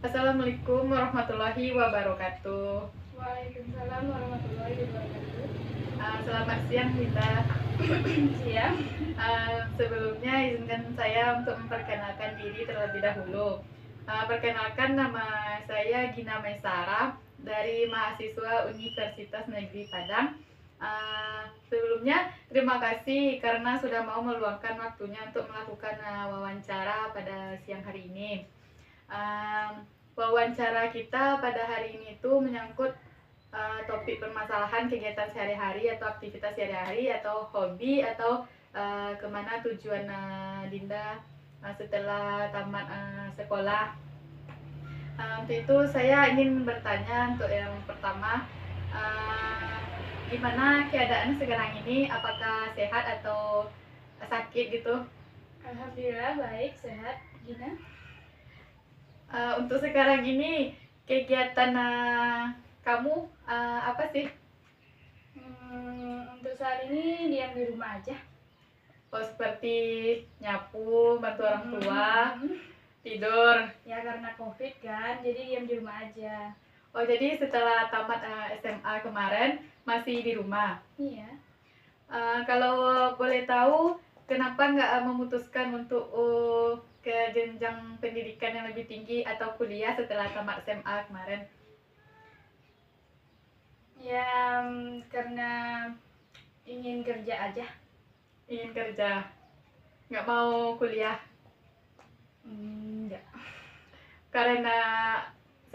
Assalamualaikum warahmatullahi wabarakatuh. Waalaikumsalam warahmatullahi wabarakatuh. Selamat siang, Dinda. Siang. Sebelumnya izinkan saya untuk memperkenalkan diri terlebih dahulu. Perkenalkan, nama saya Gina Maisara dari mahasiswa Universitas Negeri Padang. Sebelumnya terima kasih karena sudah mau meluangkan waktunya untuk melakukan wawancara pada siang hari ini. Wawancara kita pada hari ini itu menyangkut topik permasalahan kegiatan sehari-hari atau aktivitas sehari-hari atau hobi atau kemana tujuan Dinda setelah tamat sekolah. Untuk itu saya ingin bertanya untuk yang pertama, gimana keadaan sekarang ini? Apakah sehat atau sakit gitu? Alhamdulillah baik, sehat. Gina? Untuk sekarang ini kegiatan kamu apa sih? Untuk saat ini diam di rumah aja. Oh, seperti nyapu, bantu orang tua, tidur. Ya karena COVID kan, jadi diam di rumah aja. Oh, jadi setelah tamat SMA kemarin masih di rumah. Iya. Kalau boleh tahu, kenapa nggak memutuskan untuk ke jenjang pendidikan yang lebih tinggi atau kuliah setelah tamat SMA kemarin? Ya karena ingin kerja aja. Ingin kerja, nggak mau kuliah? Enggak. Karena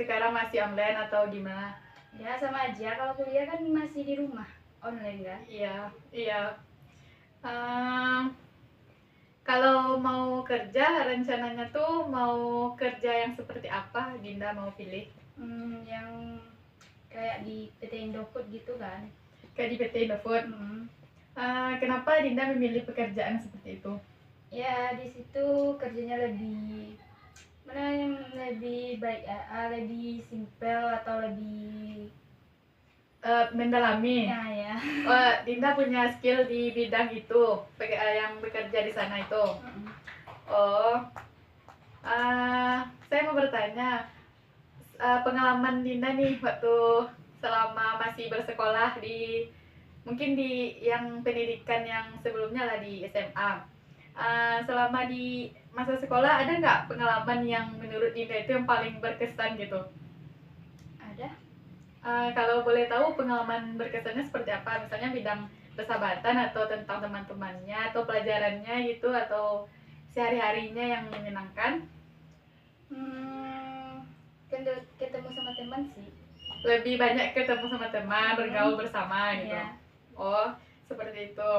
sekarang masih online atau gimana? Ya sama aja, kalau kuliah kan masih di rumah, online kan? Iya, iya. Kalau mau kerja, rencananya tuh mau kerja yang seperti apa Dinda mau pilih? Yang kayak di PT Indofood gitu kan? Kayak di PT Indofood. Kenapa Dinda memilih pekerjaan seperti itu? Ya di situ kerjanya lebih mana yang lebih baik, lebih simpel atau lebih Mendalami. ya. Oh, Dinda punya skill di bidang itu, yang bekerja di sana itu. Oh, saya mau bertanya, pengalaman Dinda nih waktu selama masih bersekolah di mungkin di yang pendidikan yang sebelumnya lah di SMA. Selama di masa sekolah ada nggak pengalaman yang menurut Dinda itu yang paling berkesan gitu? Ada. Kalau boleh tahu pengalaman berkesannya seperti apa? Misalnya bidang persahabatan atau tentang teman-temannya atau pelajarannya gitu atau sehari-harinya yang menyenangkan? Ketemu sama teman sih. Lebih banyak ketemu sama teman, bergaul bersama gitu. Iya. Oh, seperti itu.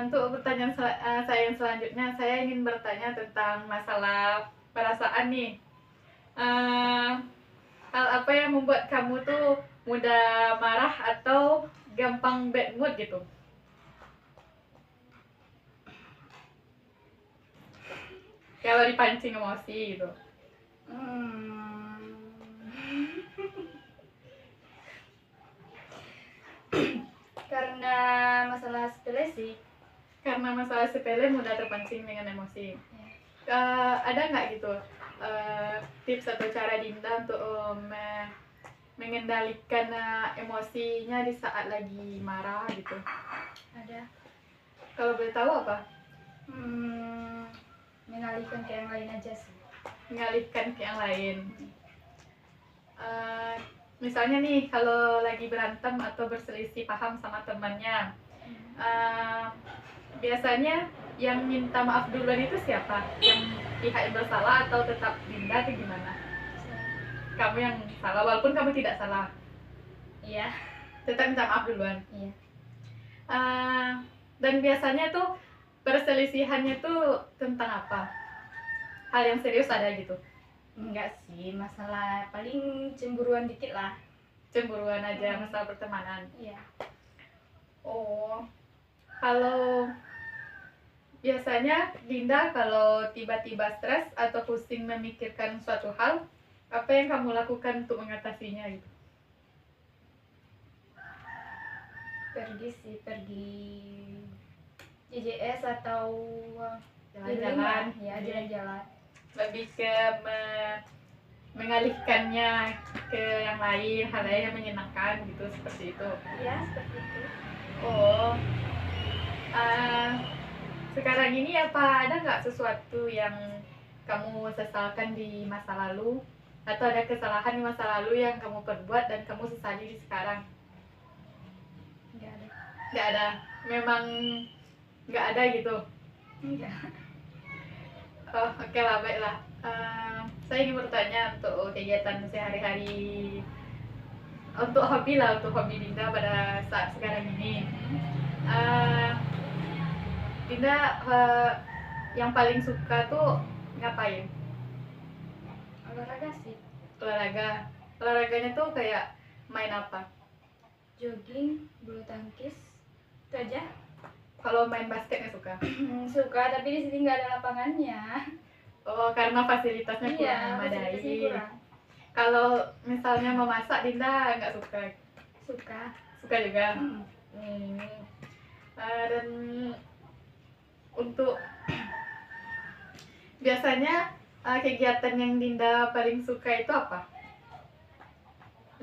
Untuk pertanyaan saya yang selanjutnya, saya ingin bertanya tentang masalah perasaan nih. Hal apa yang membuat kamu tuh mudah marah atau gampang bad mood gitu? Kalau dipancing emosi gitu. Karena masalah sepele sih. Karena masalah sepele mudah terpancing dengan emosi. Ada nggak gitu tips atau cara Dinda untuk mengendalikan emosinya di saat lagi marah gitu? Ada. Kalau boleh tahu apa? Mengalihkan ke yang lain aja sih. Mengalihkan ke yang lain. Misalnya nih kalau lagi berantem atau berselisih paham sama temannya, biasanya yang minta maaf duluan itu siapa? Yang pihak yang bersalah atau tetap Dinda atau gimana? Kamu yang salah walaupun kamu tidak salah. Iya. Tetap minta maaf duluan. Iya. Dan biasanya tuh perselisihannya tuh tentang apa? Hal yang serius ada gitu? Enggak sih, masalah paling cemburuan dikit lah. Cemburuan aja, masalah pertemanan. Iya. Oh, kalau biasanya Dinda kalau tiba-tiba stres atau pusing memikirkan suatu hal, apa yang kamu lakukan untuk mengatasinya gitu? Pergi JJS atau jalan-jalan, ya jalan-jalan. lebih ke mengalihkannya ke yang lain, hal lain yang menyenangkan gitu, seperti itu. Ya seperti itu. Oh, eh, sekarang ini apa ada nggak sesuatu yang kamu sesalkan di masa lalu, atau ada kesalahan di masa lalu yang kamu perbuat dan kamu sesali di sekarang? Enggak ada. Nggak ada, memang nggak ada gitu. Enggak. Oh, oke lah, baiklah. Saya ingin bertanya untuk kegiatan sehari-hari, untuk hobi lah, untuk hobi Dinda pada saat sekarang ini. Dinda yang paling suka tuh ngapain? Olahraga sih. Olahraga. Olahraganya tuh kayak main apa? Jogging, bulu tangkis, itu aja. Kalau main basket nggak suka? Suka, tapi di sini nggak ada lapangannya. Oh, karena fasilitasnya kurang Iya, memadai. fasilitasnya kurang. Kalau misalnya memasak, Dinda nggak suka? Suka. Suka juga. Dan untuk biasanya kegiatan yang Dinda paling suka itu apa?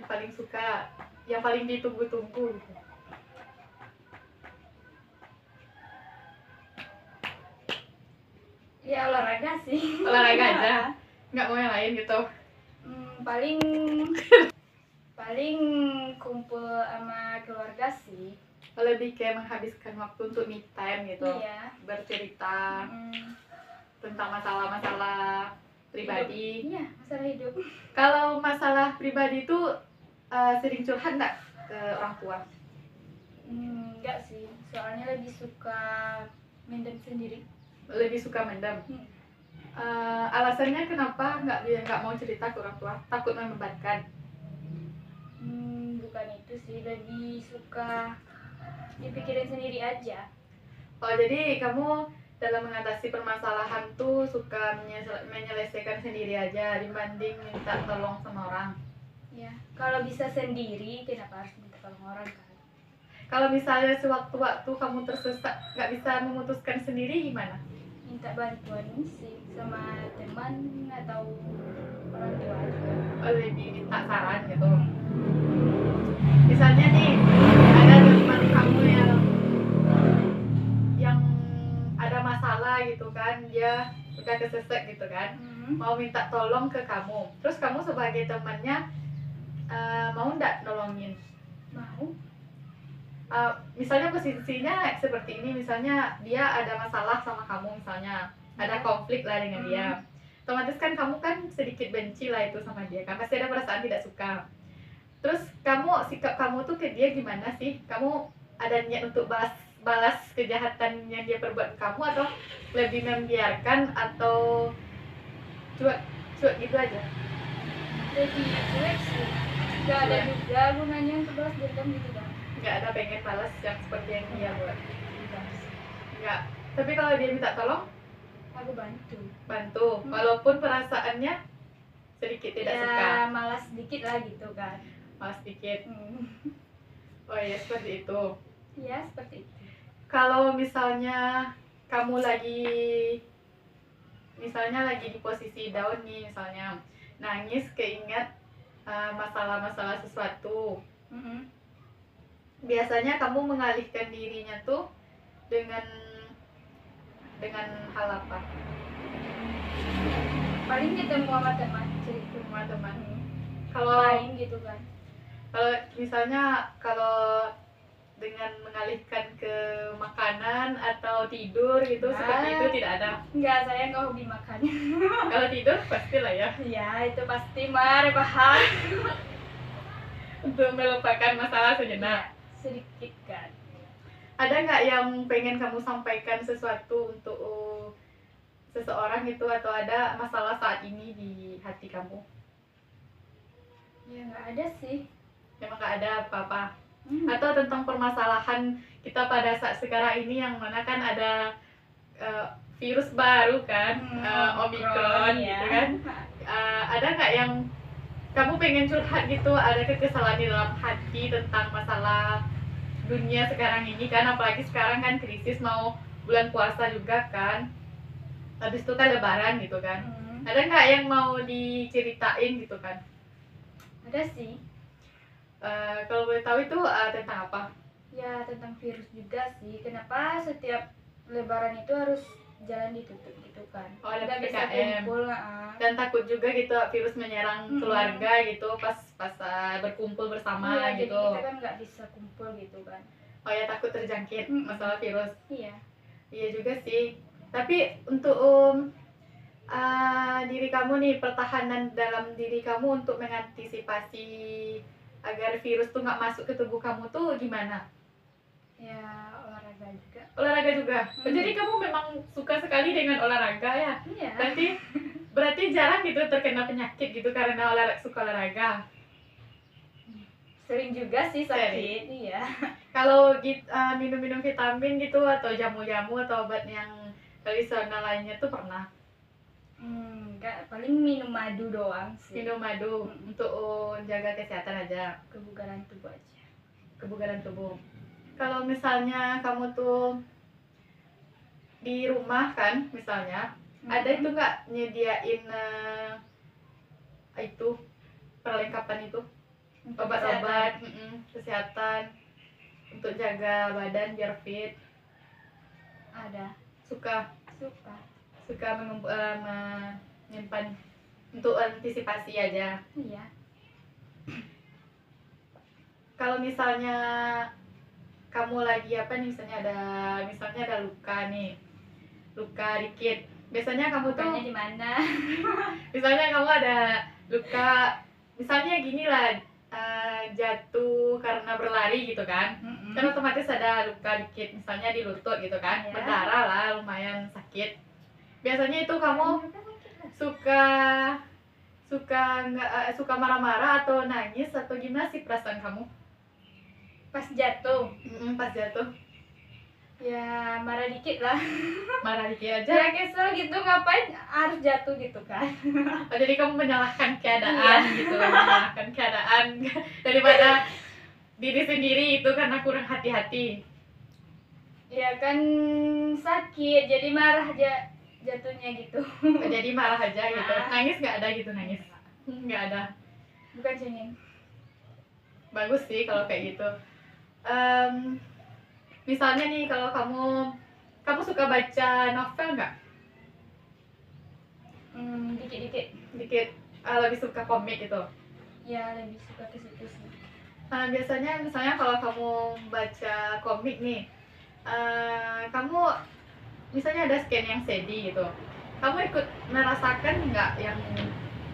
Yang paling suka, yang paling ditunggu-tunggu gitu. Ya olahraga sih. Olahraga aja, nggak mau yang lain gitu. Paling paling kumpul sama keluarga sih. Lebih kayak menghabiskan waktu untuk me time gitu. Iya. Bercerita tentang masalah-masalah pribadi. Iya, masalah hidup. Kalau masalah pribadi itu sering curhat nggak ke orang tua? Enggak sih, soalnya lebih suka mendem sendiri. Lebih suka mendam. Alasannya kenapa nggak mau cerita ke orang tua? Takut membebankan? Bukan itu sih, lebih suka dipikirin sendiri aja. Oh, jadi kamu dalam mengatasi permasalahan tuh suka menyelesaikan sendiri aja dibanding minta tolong sama orang? Ya, kalau bisa sendiri kenapa harus minta tolong orang kan? Kalau misalnya sewaktu-waktu kamu tersesat nggak bisa memutuskan sendiri gimana? Minta bantuan sih sama teman atau orang tua juga. Oh, lebih minta saran gitu. Misalnya nih ada teman kamu yang ada masalah gitu kan, dia udah kesesek gitu kan, mau minta tolong ke kamu, terus kamu sebagai temannya mau nggak nolongin? Mau. Misalnya posisinya seperti ini, misalnya dia ada masalah sama kamu, misalnya ada konflik lah dengan dia, otomatis kan kamu kan sedikit benci lah itu sama dia kan, pasti ada perasaan tidak suka. Terus sikap kamu tuh ke dia gimana sih? Kamu ada niat untuk balas kejahatan yang dia perbuat ke kamu, atau lebih membiarkan, atau cuek gitu aja? Lebih cuek sih. Gak ada juga gunanya untuk balas dendam gitu kan. Nggak ada pengen balas yang seperti yang dia buat? Nggak. Tapi kalau dia minta tolong, aku bantu. walaupun perasaannya sedikit tidak suka. Ya malas sedikit lah gitu kan. Malas sedikit. Oh ya, seperti itu. Iya seperti itu. Kalau misalnya kamu lagi di posisi down nih, misalnya nangis keingat masalah-masalah sesuatu, biasanya kamu mengalihkan dirinya tuh dengan hal apa? Paling ketemu sama teman, cerita Sama teman. kalau main gitu kan. Kalau misalnya dengan mengalihkan ke makanan atau tidur gitu, seperti itu tidak ada? Enggak, saya nggak hobi makan. Kalau tidur pastilah ya. Ya itu pasti mah rebahan. Untuk melupakan masalah sejenak. Sedikit kan. Ada nggak yang pengen kamu sampaikan sesuatu untuk seseorang itu, atau ada masalah saat ini di hati kamu? Ya nggak ada sih. Memang nggak ada apa-apa? Atau tentang permasalahan kita pada saat sekarang ini, yang mana kan ada virus baru kan, Omicron ya. gitu kan. Ada nggak yang kamu pengen curhat gitu, ada kekesalan di dalam hati tentang masalah dunia sekarang ini kan, apalagi sekarang kan krisis, mau bulan puasa juga kan? habis itu kan lebaran gitu kan. Hmm, Ada nggak yang mau diceritain gitu kan? ada sih. Kalau boleh tahu itu tentang apa? Ya tentang virus juga sih. Kenapa setiap lebaran itu harus jalan ditutup gitu kan? Oh, ada Nggak bisa PPKM. kumpul, ah. Dan takut juga gitu virus menyerang Mm-mm. keluarga gitu pas pas berkumpul bersama Iya, gitu. jadi kita kan nggak bisa kumpul gitu kan. Oh ya, takut terjangkit Mm-mm. masalah virus. Iya. Iya juga sih. Tapi untuk diri kamu nih, pertahanan dalam diri kamu untuk mengantisipasi agar virus tuh nggak masuk ke tubuh kamu tuh gimana? Ya olahraga juga. Olahraga juga. Oh, Hmm. jadi kamu memang suka sekali dengan olahraga ya? Iya. Berarti jarang gitu terkena penyakit gitu karena suka olahraga. Sering juga sih sakit. Iya. Kalau minum-minum vitamin gitu atau jamu-jamu atau obat yang tradisional lainnya tuh pernah? Enggak, paling minum madu doang sih. Minum madu untuk jaga kesehatan aja, Kebugaran tubuh aja. kebugaran tubuh. Kalau misalnya kamu tuh di rumah kan, misalnya ada itu nggak nyediain itu perlengkapan itu, Untuk obat-obat kesehatan untuk jaga badan biar fit? ada. Suka Suka. menyimpan untuk antisipasi aja. Iya. Kalau misalnya kamu lagi apa nih, misalnya ada luka nih, luka dikit, biasanya kamu tuh Lukanya di mana? misalnya kamu ada luka, misalnya gini lah, jatuh karena berlari gitu kan, kan otomatis ada luka dikit, misalnya di lutut gitu kan, Iya. berdarah lah, lumayan sakit. Biasanya itu kamu suka marah-marah atau nangis atau gimana sih perasaan kamu Pas jatuh. pas jatuh? Ya marah dikit lah. Marah dikit aja. Ya kesel gitu, ngapain harus jatuh gitu kan. Oh, jadi kamu menyalahkan keadaan gitu, menyalahkan keadaan daripada diri sendiri itu karena kurang hati-hati. Ya kan sakit, jadi marah aja jatuhnya gitu. Oh, jadi marah aja gitu. Nangis nggak ada gitu, nangis? Nggak ada. Bukan cengeng. Bagus sih kalau kayak gitu. Misalnya nih, kalau kamu suka baca novel nggak? Dikit-dikit. Dikit. Lebih suka komik gitu? Ya lebih suka ke situ sih. Biasanya misalnya kalau kamu baca komik nih, kamu misalnya ada scan yang sedih gitu, kamu ikut merasakan nggak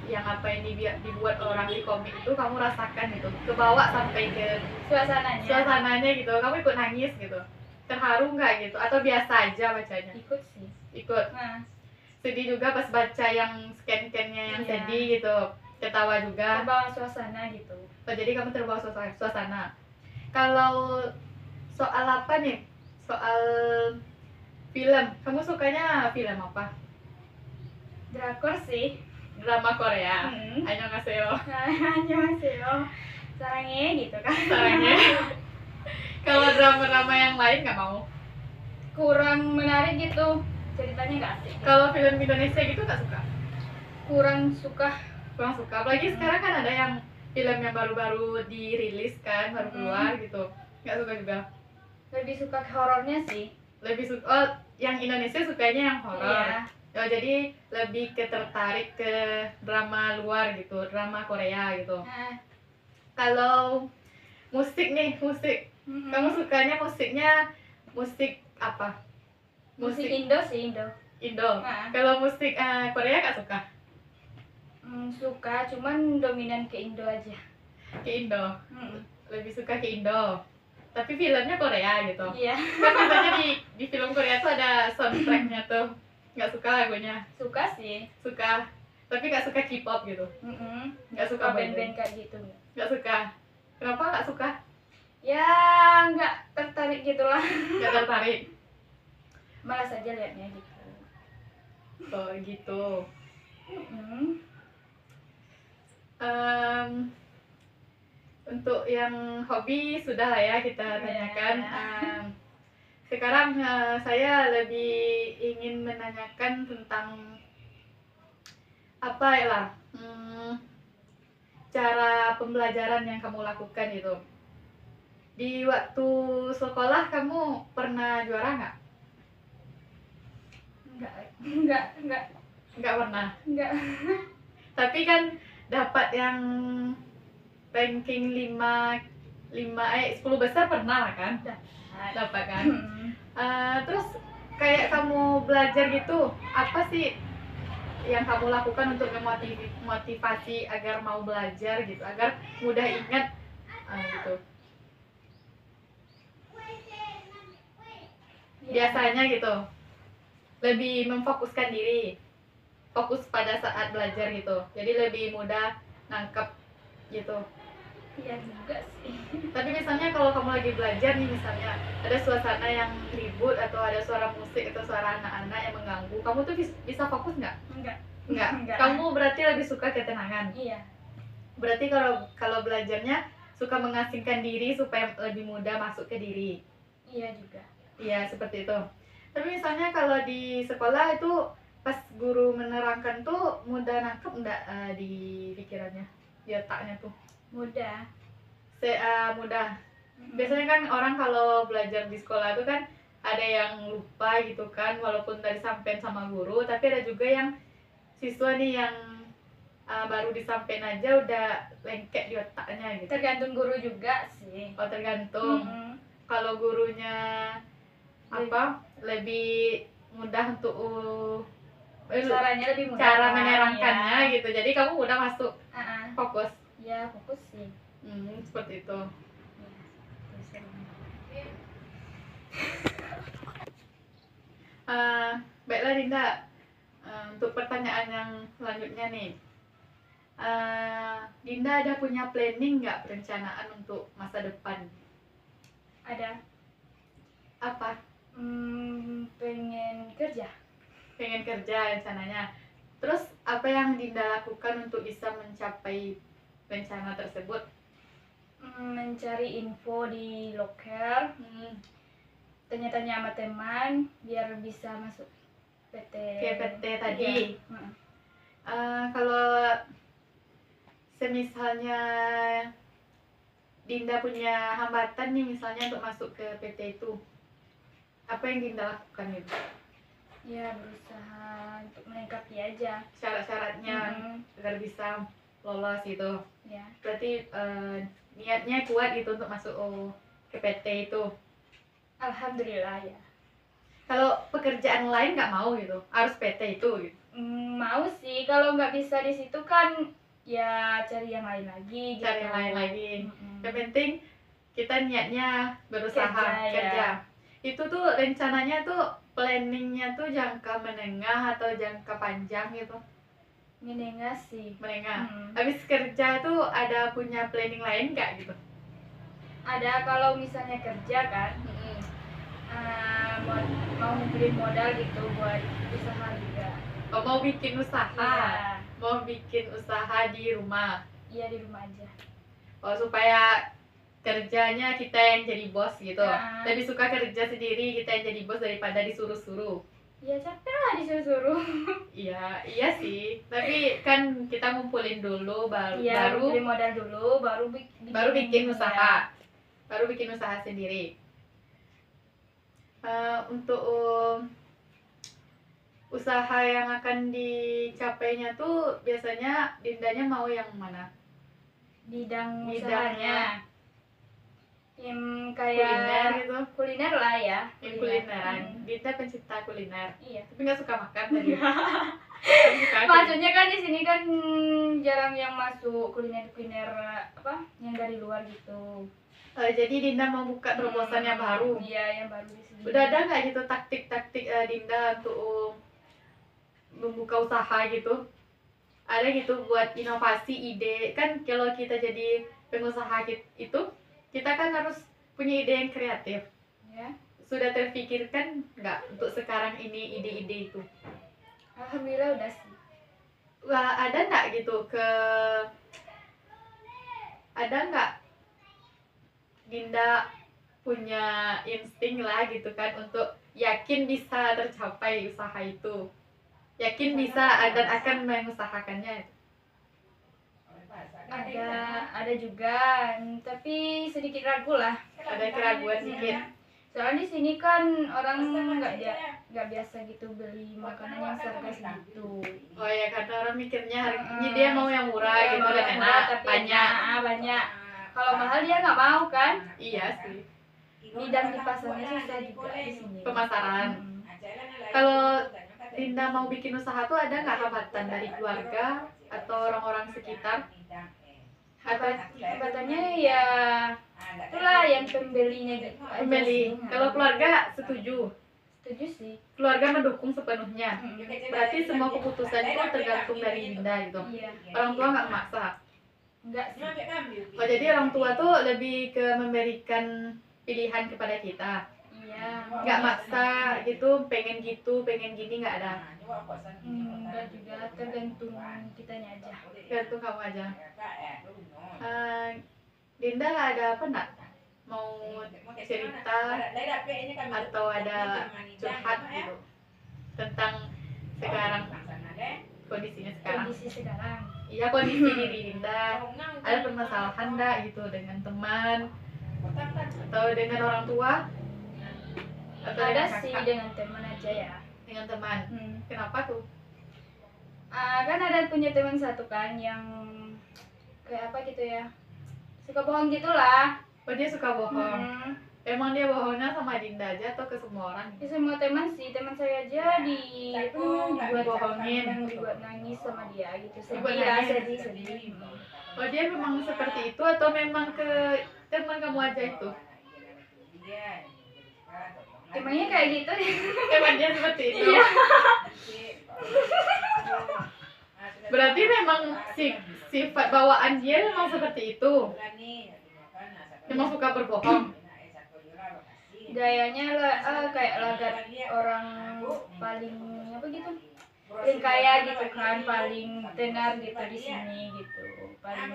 yang apa yang dibuat orang di komik itu, kamu rasakan gitu, kebawa sampai ke suasananya gitu, kamu ikut nangis gitu, terharu nggak gitu, atau biasa aja bacanya? Ikut sih. Ikut. Nah, Sedih juga pas baca yang scan-scannya yang iya. sedih gitu, ketawa juga. Terbawa suasana gitu. Oh, jadi kamu terbawa suasana. Kalau soal apa nih? Soal film, kamu sukanya film apa? Drakor sih. Drama Korea. Hmm. Annyeonghaseyo. Annyeonghaseyo. Sarangnya gitu kan. Sarangnya. Kalau drama-drama yang lain nggak mau? Kurang menarik gitu. Ceritanya nggak asik. Kalau film Indonesia gitu nggak suka? Kurang suka. Apalagi sekarang kan ada yang film yang baru-baru dirilis kan, baru keluar gitu. Nggak suka juga? Lebih suka ke horornya sih. Lebih suka, oh yang Indonesia sukanya yang horor. Iya. Oh, jadi lebih tertarik ke drama luar gitu, drama Korea gitu. Nah, Kalau musik nih, kamu sukanya musiknya musik apa? musik Indo sih, Indo. Nah. Kalau musik Korea gak suka? Suka, cuman dominan ke Indo aja. Ke Indo? Lebih suka ke Indo. Tapi filmnya Korea gitu. Iya. Kan biasanya di film Korea tuh ada soundtracknya tuh. Gak suka lagunya? Suka sih. Suka. Tapi gak suka K-pop gitu? Gak suka band-band kayak gitu. Gak suka. Kenapa gak suka? Ya nggak tertarik gitulah. Gak tertarik? Malas aja liatnya gitu. Oh gitu. Untuk yang hobi sudah lah ya kita tanyakan. Sekarang saya lebih ingin menanyakan tentang apa ya lah, cara pembelajaran yang kamu lakukan itu. Di waktu sekolah kamu pernah juara nggak? Enggak. Nggak pernah. Enggak. Tapi kan dapat yang ranking 10 besar pernah kan? Dapat kan? Terus kayak kamu belajar gitu, apa sih yang kamu lakukan untuk memotivasi agar mau belajar gitu, agar mudah ingat gitu. Biasanya gitu, lebih memfokuskan diri, fokus pada saat belajar gitu, jadi lebih mudah nangkep gitu. Iya juga sih. Tapi misalnya kalau kamu lagi belajar nih, misalnya ada suasana yang ribut atau ada suara musik atau suara anak-anak yang mengganggu, kamu tuh bisa fokus nggak? Enggak. Nggak. Kamu berarti lebih suka ketenangan. Iya. Berarti kalau belajarnya suka mengasingkan diri supaya lebih mudah masuk ke diri. Iya juga. Iya, seperti itu. Tapi misalnya kalau di sekolah itu pas guru menerangkan tuh mudah nangkep nggak di pikirannya, di otaknya tuh? Mudah. Mudah. Biasanya kan orang kalau belajar di sekolah itu kan ada yang lupa gitu kan, walaupun tadi sampein sama guru, tapi ada juga yang siswa nih yang baru disampein aja udah lengket di otaknya gitu. Tergantung guru juga sih. Oh, tergantung. Kalau gurunya lebih mudah untuk caranya lebih mudah, cara menerangkannya ya. Gitu, jadi kamu mudah masuk. Fokus. Ya, fokus sih. Seperti itu. Baiklah Dinda, untuk pertanyaan yang selanjutnya nih, Dinda ada punya planning nggak, perencanaan untuk masa depan? Ada. Apa? Pengen kerja. Pengen kerja rencananya. Terus apa yang Dinda lakukan untuk bisa mencapai rencana tersebut? Mencari info di loker, tanya-tanya sama teman biar bisa masuk PT. Kayak PT tadi. Iya. Kalau semisalnya Dinda punya hambatan nih, misalnya untuk masuk ke PT itu, apa yang Dinda lakukan itu? Ya, berusaha untuk melengkapi aja syarat-syaratnya agar bisa lolos gitu. Ya. Berarti niatnya kuat gitu untuk masuk ke PT itu. Alhamdulillah ya. Kalau pekerjaan lain nggak mau gitu, harus PT itu gitu? Mau sih, kalau nggak bisa di situ kan ya cari yang lain lagi. Cari yang lain lagi. Yang penting kita niatnya berusaha kerja. Ya. Itu tuh rencananya tuh, planningnya tuh jangka menengah atau jangka panjang gitu? Menengah sih. Menengah. Habis kerja tuh ada punya planning lain nggak gitu? Ada. Kalau misalnya kerja kan, mau ngumpulin modal gitu buat usaha juga. Oh, mau bikin usaha? Iya. Mau bikin usaha di rumah? Iya, di rumah aja. Oh, supaya kerjanya kita yang jadi bos gitu. Lebih suka kerja sendiri, kita yang jadi bos daripada disuruh-suruh. Iya, capek lah disuruh-suruh. Iya sih. Tapi kan kita ngumpulin dulu baru ngumpulin modal dulu, baru bikin usaha. Baru bikin usaha sendiri. Untuk usaha yang akan dicapainya tuh biasanya Dindanya mau yang mana? Bidangnya yang kayak kuliner gitu. Kuliner lah ya. Kulineran. Dinda pencinta kuliner. Iya. Tapi nggak suka makan tadi. Maksudnya kan di sini kan jarang yang masuk kuliner apa yang dari luar gitu. Jadi Dinda mau buka terobosan yang baru. Iya, yang baru di sini. Udah ada nggak gitu taktik-taktik Dinda untuk membuka usaha gitu? Ada gitu buat inovasi ide, kan kalau kita jadi pengusaha itu kita kan harus punya ide yang kreatif ya. Sudah terpikirkan nggak untuk sekarang ini ide-ide itu? Alhamdulillah udah sih. Wah, ada nggak gitu ada nggak Dinda punya insting lah gitu kan untuk yakin bisa tercapai usaha itu, yakin bisa dan akan mengusahakannya. Ada juga, tapi sedikit ragu lah. Ada keraguan sedikit. Soalnya di sini kan orang nggak biasa gitu beli makanan yang seharga segitu. Oh ya, karena orang mikirnya harganya dia mau yang murah gitu dan enak, tapi banyak. Kalau mahal dia nggak mau kan? Iya sih. Dan di pasarnya susah juga di sini. Pemasaran. Kalau Linda mau bikin usaha tuh ada nggak hambatan dari keluarga atau orang-orang sekitar? Atau Hambatannya ya itulah yang pembelinya gitu. pembeli? Kalau keluarga setuju, Setuju sih. keluarga mendukung sepenuhnya. Berarti semua keputusan itu tergantung dari Linda gitu. Iya. Orang tua nggak memaksa. Enggak sih. Oh, jadi orang tua tuh lebih ke memberikan pilihan kepada kita. Iya. Nggak maksa gitu, pengen gini nggak ada. Enggak juga, tergantung kitanya aja. Tergantung kamu aja. Linda ada apa enggak? Mau cerita atau ada curhat gitu tentang sekarang, kondisinya sekarang? Kondisi sekarang. Iya, kondisi diri Linda. Ada permasalahan enggak gitu dengan teman atau dengan orang tua? Atau Ada dengan sih kakak? dengan teman aja ya. Dengan teman. Kenapa tuh? Kan ada punya teman satu kan yang kayak apa gitu ya, suka bohong gitulah. Oh, dia suka bohong. Emang dia bohongnya sama Dinda aja atau ke semua orang? Ya, semua teman sih, teman saya aja dibuat bohongin, dibuat nangis sama dia gitu. Dibuat Sedih lah, nangis. sedih. Oh, dia memang seperti itu atau memang ke teman kamu aja itu? Emangnya kayak gitu ya? Emang dia seperti itu? Iya. Berarti memang sifat bawaan dia memang seperti itu. Memang suka berbohong. Gayanya kayak lagat orang paling apa gitu, paling kaya gitu kan, paling tenar gitu di sini gitu, paling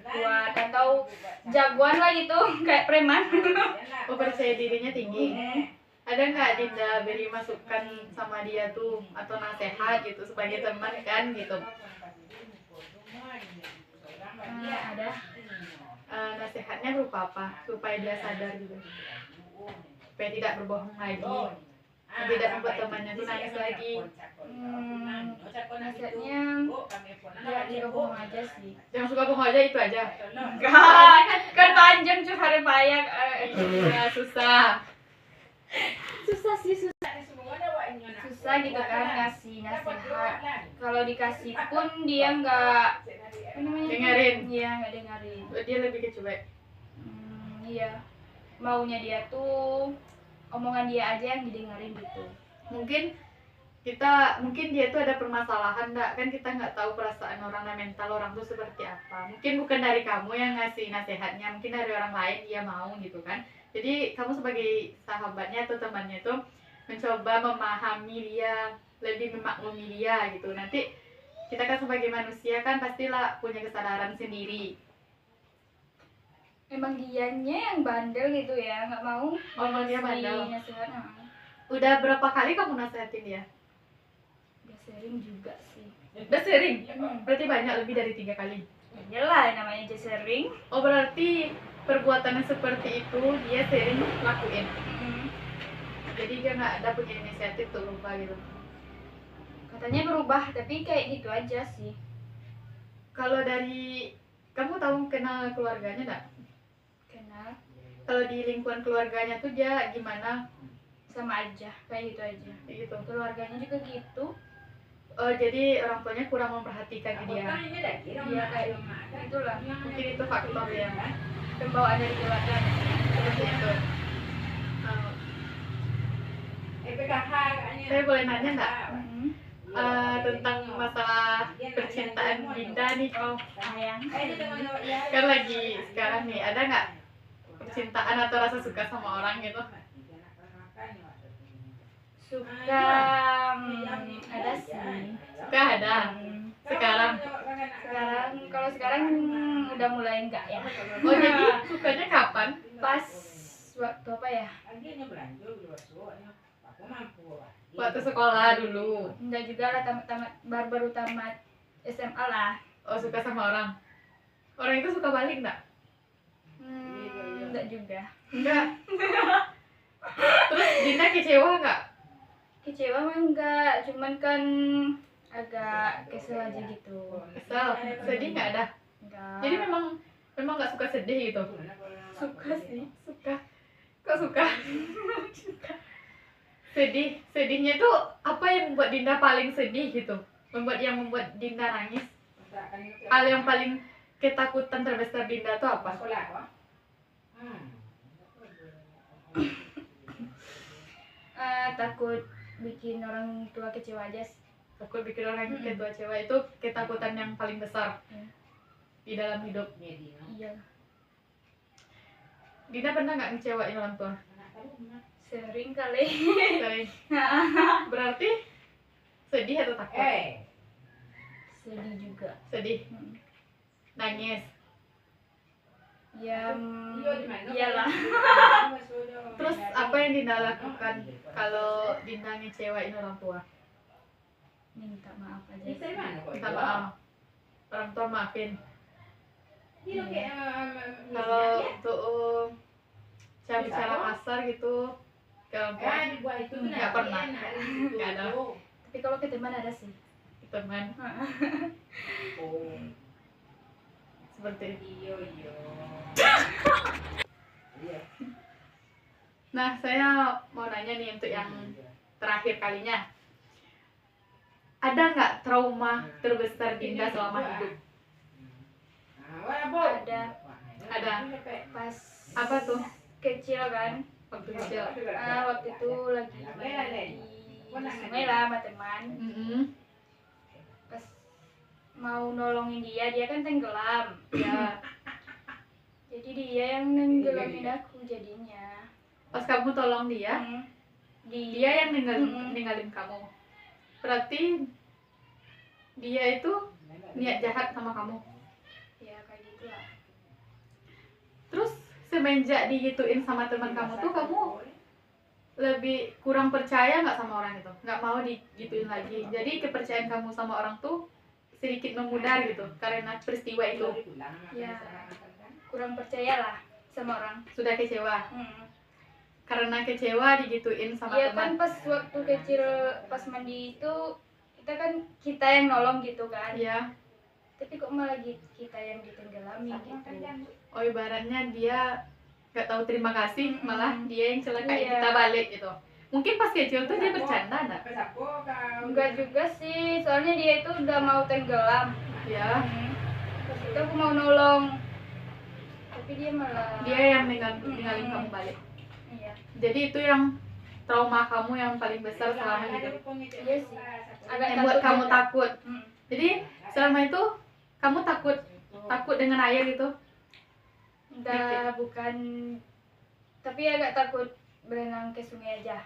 kuat atau jagoan lah gitu, kayak preman. Oh, percaya dirinya tinggi. Ada nggak Dinda beri masukan sama dia tuh atau nasihat gitu sebagai teman kan gitu? Ada. Nasihatnya berupa apa? Supaya dia sadar gitu. Supaya tidak berbohong lagi. Tidak membuat temannya tuh nangis lagi. Nasihatnya ya tidak bohong aja sih. Jangan suka bohong aja, itu aja. Kan panjang curhatnya banyak. Ya, susah. Susah gitu kan ngasih nasihat. Kalau dikasih pun dia nggak apa namanya, Dengerin. Iya, nggak dengerin. Dia lebih ke cuek. Iya, maunya dia tuh omongan dia aja yang didengerin gitu. Mungkin dia tuh ada permasalahan enggak, kan kita nggak tahu perasaan orang dan mental orang tuh seperti apa. Mungkin bukan dari kamu yang ngasih nasihatnya, mungkin dari orang lain dia mau gitu kan. Jadi kamu sebagai sahabatnya atau temannya tuh mencoba memahami dia, lebih memaklumi dia gitu. Nanti kita kan sebagai manusia kan pastilah punya kesadaran sendiri. Emang dianya yang bandel gitu ya, nggak mau. Oh, emang dia bandel. Nasihat, Udah berapa kali kamu nasihatin dia? udah sering juga sih. Udah sering? Berarti banyak, lebih dari 3 kali. Iyalah, namanya aja sering. Oh, berarti perbuatan yang seperti itu dia sering lakuin. Jadi dia nggak ada punya inisiatif untuk berubah gitu. Katanya berubah, tapi kayak gitu aja sih. Kalau dari kamu tahu kenal keluarganya nggak? Kenal, Kalau di lingkungan keluarganya tuh dia gimana? sama aja, kayak gitu aja. Kayak gitu. Keluarganya juga gitu. Oh, jadi orang tuanya kurang memperhatikan dia. Iya, kayak itulah. Mungkin itu faktor ya. Pembawaan dari keluarga. Seperti itu. Saya boleh nanya nggak tentang masalah percintaan Dinda nih? Oh, sayang. Kan lagi sekarang nih, ada nggak percintaan atau rasa suka sama orang gitu? Suka, ada sih. Suka ada. Sekarang. Kalau sekarang udah mulai enggak ya. Oh, jadi sukanya kapan? Pas waktu apa ya? Waktu sekolah dulu. Enggak juga lah, tamat baru tamat SMA lah. Oh, suka sama orang. Orang itu suka balik enggak? Enggak juga. Enggak. Terus Dinda kecewa enggak? Kecewa mah enggak, cuman kan agak kesel aja gitu. Kesel, sedih enggak ada? Enggak. Jadi memang enggak suka sedih gitu. suka sih. Suka. Kok suka? Suka. Sedihnya itu apa yang membuat Dinda paling sedih gitu? Membuat Dinda nangis? Hal yang paling ketakutan terbesar Dinda itu apa? Takut bikin orang tua kecewa aja sih. Takut bikin orang kedua cewek itu ketakutan yang paling besar di dalam hidup. Iya, Dinda pernah nggak ngecewain orang tua? sering kali. Sering. Berarti sedih atau takut? Sedih juga. Sedih. Nangis. Ya, iyalah. Terus apa yang Dinda lakukan kalau Dinda ngecewain orang tua? Minta maaf aja. Minta maaf. Orang tua maafin. Iya. Kalau untuk cara bicara kasar gitu ke orang tua nggak pernah. Nggak ada. Tapi kalau ke teman ada sih. Teman seperti itu. Nah, saya mau nanya nih untuk yang terakhir kalinya. Ada nggak trauma terbesar Dinda selama hidup? Ada. Pas Apa tuh? kecil kan, Waktu kecil. waktu itu lagi di sungai lah sama teman. Pas mau nolongin dia kan tenggelam Ya, jadi dia yang nenggelamin aku jadinya. pas kamu tolong dia, dia yang ninggalin kamu. Berarti dia itu niat jahat sama kamu. Ya kayak gitulah. Terus semenjak digituin sama teman kamu tuh, kamu lebih kurang percaya nggak sama orang itu? Nggak mau digituin lagi. Jadi kepercayaan kamu sama orang tuh sedikit memudar gitu karena peristiwa itu. Ya kurang percaya lah sama orang. Sudah kecewa. Karena kecewa digituin sama Iya teman. kan pas waktu kecil pas mandi itu kita yang nolong gitu kan. Iya. Tapi kok malah kita yang ditenggelami gitu. Oh, ibaratnya dia nggak tahu terima kasih, malah dia yang celakain Iya. kita balik gitu. Mungkin pas kecil tuh dia bercanda enggak? Enggak juga sih, soalnya dia itu udah mau tenggelam. Ya, Pas itu aku mau nolong, tapi dia malah dia yang ninggalin kamu balik. Iya. Jadi itu yang trauma kamu yang paling besar selama hidup. Iya sih. Agak Yang buat kamu juga. takut. Jadi selama itu kamu takut dengan air gitu? Enggak, bukan. Tapi agak takut berenang ke sungai aja.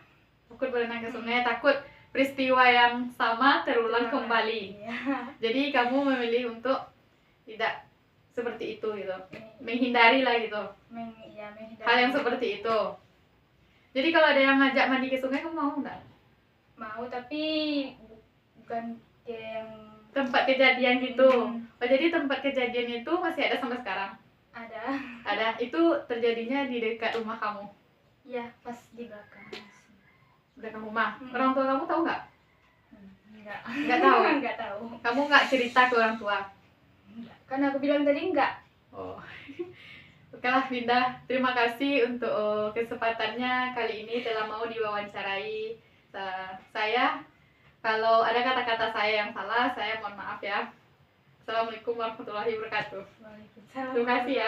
Takut berenang ke sungai, takut peristiwa yang sama terulang Terulang. kembali. Iya. Jadi kamu memilih untuk tidak seperti itu gitu, menghindari lah gitu Menghindari. hal yang seperti itu. Jadi kalau ada yang ngajak mandi ke sungai, kamu mau nggak? Mau, tapi bukan kayak yang Tempat kejadian gitu. Oh, jadi tempat kejadian itu masih ada sampai sekarang? ada. Itu terjadinya di dekat rumah kamu, Ya, pas di belakang. dekat rumah. Orang tua kamu tahu nggak? Enggak. Nggak tahu. Enggak tahu. Kamu nggak cerita ke orang tua? Enggak. Kan aku bilang tadi enggak. Oh. Oke lah Dinda, terima kasih untuk kesempatannya kali ini telah mau diwawancarai saya. Kalau ada kata-kata saya yang salah, saya mohon maaf ya. Assalamualaikum warahmatullahi wabarakatuh. Waalaikumsalam. Terima kasih ya.